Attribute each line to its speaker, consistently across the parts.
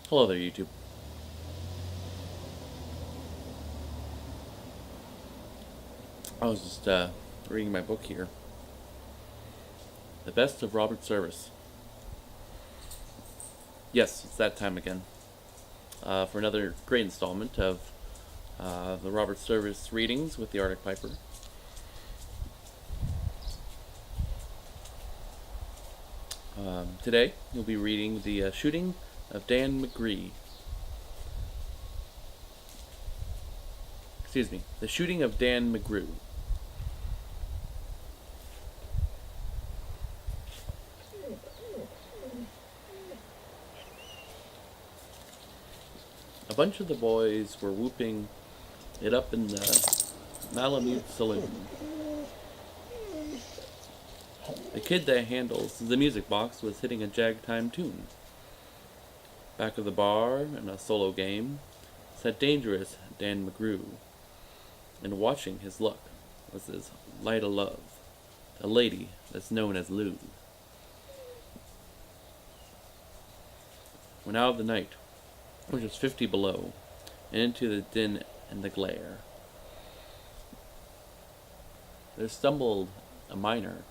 Speaker 1: Hello there, YouTube. I was just reading my book here. The Best of Robert Service. Yes, it's that time again. For another great installment of the Robert Service readings with the Arctic Piper. Today, you'll be reading the shooting of Dan McGree. Excuse me, the shooting of Dan McGrew. A bunch of the boys were whooping it up in the Malamute Saloon. The kid that handles the music box was hitting a jag-time tune. Back of the bar, in a solo game, sat dangerous Dan McGrew, and watching his luck was his light o' love, a lady that's known as Lou. When out of the night, which was 50 below, and into the din and the glare, there stumbled a miner,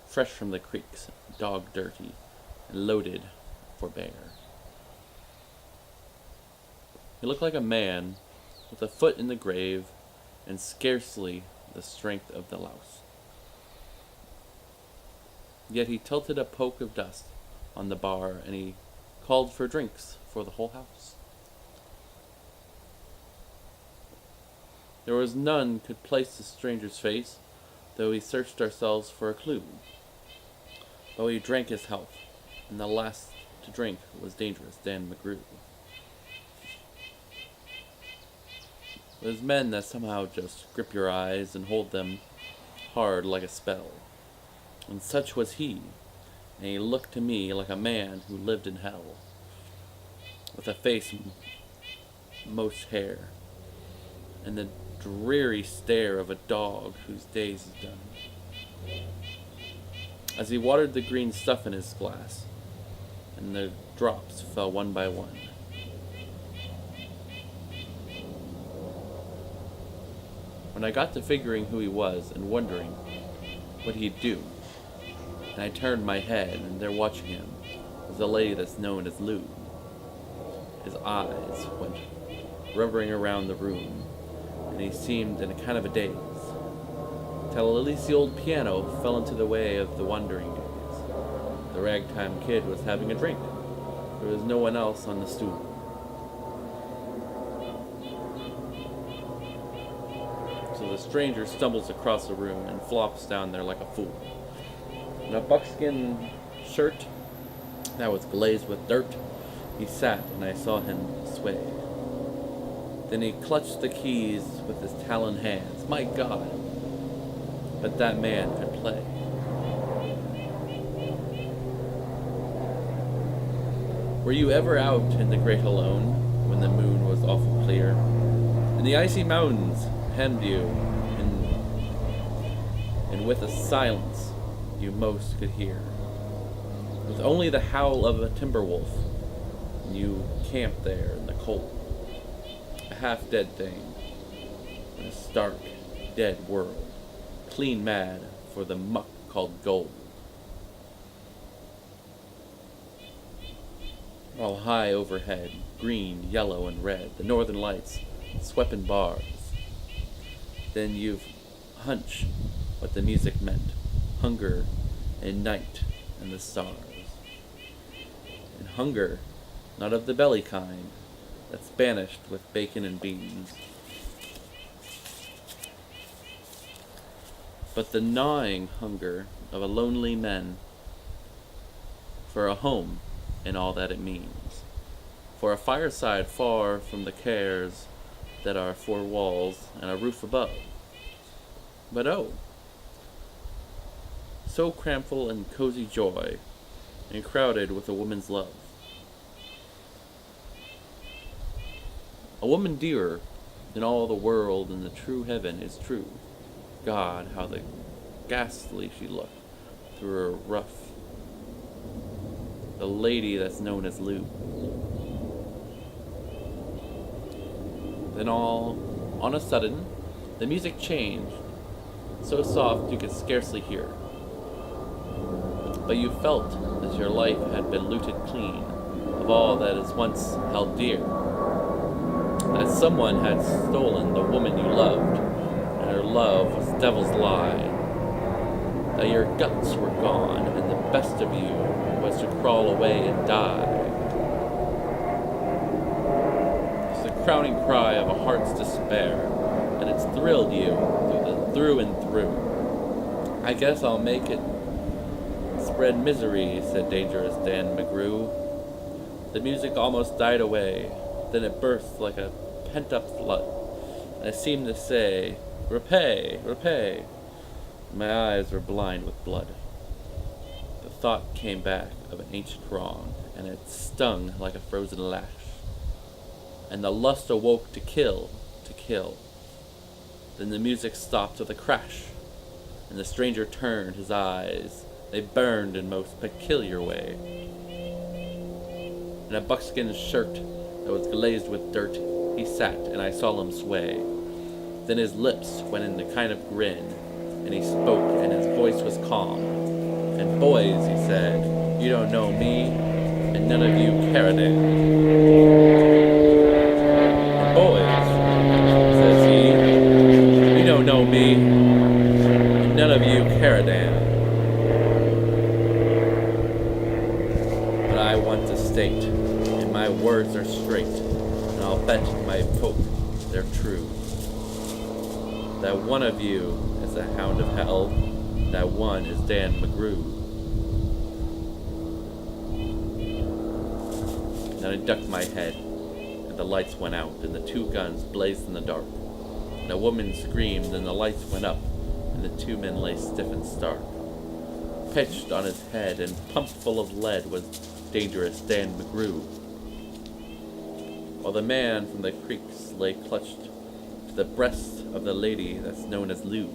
Speaker 1: fresh from the creeks, dog dirty, and loaded for bear. He looked like a man with a foot in the grave and scarcely the strength of the louse. Yet he tilted a poke of dust on the bar, and he called for drinks for the whole house. There was none could place the stranger's face, though we searched ourselves for a clue. But we drank his health, and the last to drink was dangerous Dan McGrew. Those men that somehow just grip your eyes and hold them hard like a spell. And such was he, and he looked to me like a man who lived in hell, with a face most hair, and the dreary stare of a dog whose days is done. As he watered the green stuff in his glass, and the drops fell one by one. When I got to figuring who he was and wondering what he'd do, and I turned my head, and there watching him was a lady that's known as Lou. His eyes went rovering around the room, and he seemed in a kind of a daze, till at least the old piano fell into the way of the wandering gaze. The ragtime kid was having a drink. There was no one else on the stool. So the stranger stumbles across the room and flops down there like a fool. In a buckskin shirt that was glazed with dirt, he sat, and I saw him sway. Then he clutched the keys with his taloned hands. My God! But that man could play. Were you ever out in the great alone, when the moon was awful clear, and the icy mountains hemmed you, and with a silence you most could hear, with only the howl of a timber wolf, and you camped there in the cold, a half-dead thing, in a stark, dead world, clean mad for the muck called gold. While high overhead, green, yellow, and red, the northern lights swept in bars. Then you've hunch what the music meant, hunger and night and the stars. And hunger, not of the belly kind, that's banished with bacon and beans, but the gnawing hunger of a lonely man for a home and all that it means, for a fireside far from the cares that are four walls and a roof above. But oh, so crampful and cozy joy, and crowded with a woman's love. A woman dearer Then all the world and the true heaven is true. God, how the ghastly she looked through her ruff. The lady that's known as Lou. Then all on a sudden, the music changed, so soft you could scarcely hear. But you felt that your life had been looted clean of all that is once held dear. That someone had stolen the woman you loved, and her love was devil's lie. That your guts were gone, and the best of you was to crawl away and die. It's the crowning cry of a heart's despair, and it's thrilled you through and through. I guess I'll make it spread misery, said Dangerous Dan McGrew. The music almost died away, then it burst like a pent-up flood, and it seemed to say, "Repay, repay." My eyes were blind with blood. The thought came back of an ancient wrong, and it stung like a frozen lash. And the lust awoke to kill, to kill. Then the music stopped with a crash, and the stranger turned his eyes. They burned in most peculiar way. In a buckskin shirt that was glazed with dirt, he sat, and I saw him sway. Then his lips went in a kind of grin, and he spoke, and his voice was calm. "And boys," he said, "you don't know me, and none of you care a damn. And boys," says he, "you don't know me, and none of you care a damn. But I want to state, and my words are straight, and I'll bet my poke they're true, that one of you is a hound of hell, that one is Dan McGrew." Then I ducked my head, and the lights went out, and the two guns blazed in the dark. And a woman screamed, and the lights went up, and the two men lay stiff and stark. Pitched on his head and pumped full of lead was Dangerous Dan McGrew, while the man from the creeks lay clutched to the breast of the lady that's known as Lou.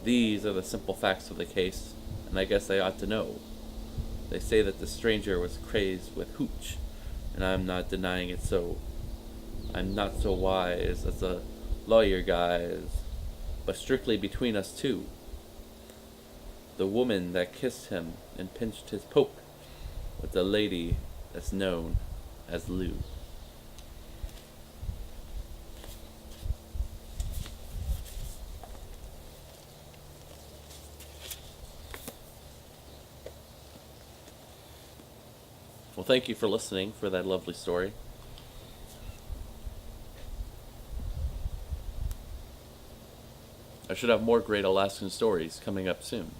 Speaker 1: These are the simple facts of the case, and I guess I ought to know. They say that the stranger was crazed with hooch, and I'm not denying it so. I'm not so wise as the lawyer guys, but strictly between us two. The woman that kissed him and pinched his poke was the lady that's known as Lou. Well, thank you for listening for that lovely story. I should have more great Alaskan stories coming up soon.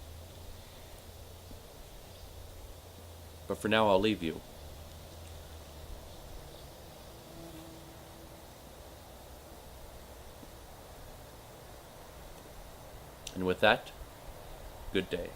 Speaker 1: But for now, I'll leave you. And with that, good day.